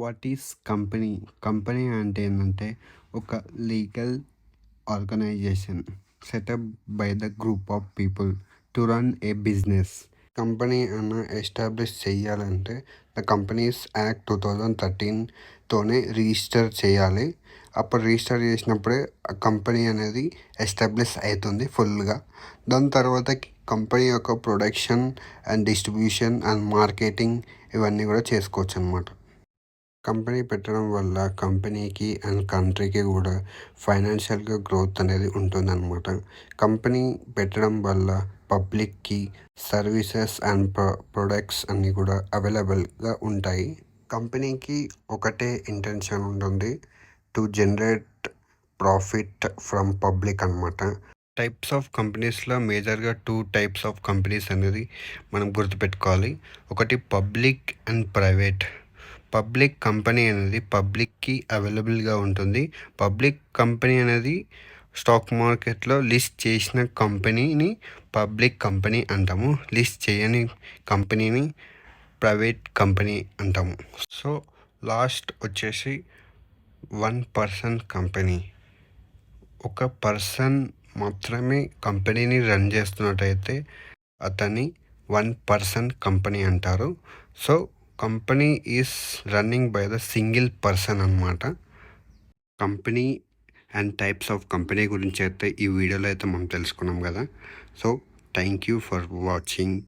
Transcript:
What is company? Company అంటే ఏంటంటే ఒక legal organisation setup by the group of people to run a business. Company అన్న establish చేయాలంటే the companies act 2013తోనే register చేయాలి. అప్పుడు రిజిస్టర్ చేసినప్పుడే ఆ కంపెనీ అనేది ఎస్టాబ్లిష్ అవుతుంది ఫుల్గా. దాని తర్వాత కంపెనీ యొక్క production and distribution and marketing ఇవన్నీ కూడా చేసుకోవచ్చు అనమాట. కంపెనీ పెట్టడం వల్ల కంపెనీకి అండ్ కంట్రీకి కూడా ఫైనాన్షియల్గా గ్రోత్ అనేది ఉంటుందన్నమాట. కంపెనీ పెట్టడం వల్ల పబ్లిక్కి సర్వీసెస్ అండ్ ప్రొడక్ట్స్ అన్నీ కూడా అవైలబుల్గా ఉంటాయి. కంపెనీకి ఒకటే ఇంటెన్షన్ ఉంటుంది, to generate profit from public అనమాట. టైప్స్ ఆఫ్ కంపెనీస్లో మేజర్గా 2 టైప్స్ ఆఫ్ కంపెనీస్ అనేది మనం గుర్తుపెట్టుకోవాలి. ఒకటి public and private. Public company అనేది పబ్లిక్కి అవైలబుల్గా ఉంటుంది. పబ్లిక్ కంపెనీ అనేది స్టాక్ మార్కెట్లో లిస్ట్ చేసిన కంపెనీని పబ్లిక్ కంపెనీ అంటాము. లిస్ట్ చేయని కంపెనీని ప్రైవేట్ కంపెనీ అంటాము. సో లాస్ట్ వచ్చేసి 1 పర్సన్ కంపెనీ. ఒక పర్సన్ మాత్రమే కంపెనీని రన్ చేస్తున్నట్టయితే అతన్ని 1 పర్సన్ కంపెనీ అంటారు. So company is running by the single person అన్నమాట. Company and types of company గురించి అయితే ఈ వీడియోలో అయితే మనం తెలుసుకున్నాం కదా. So thank you for watching.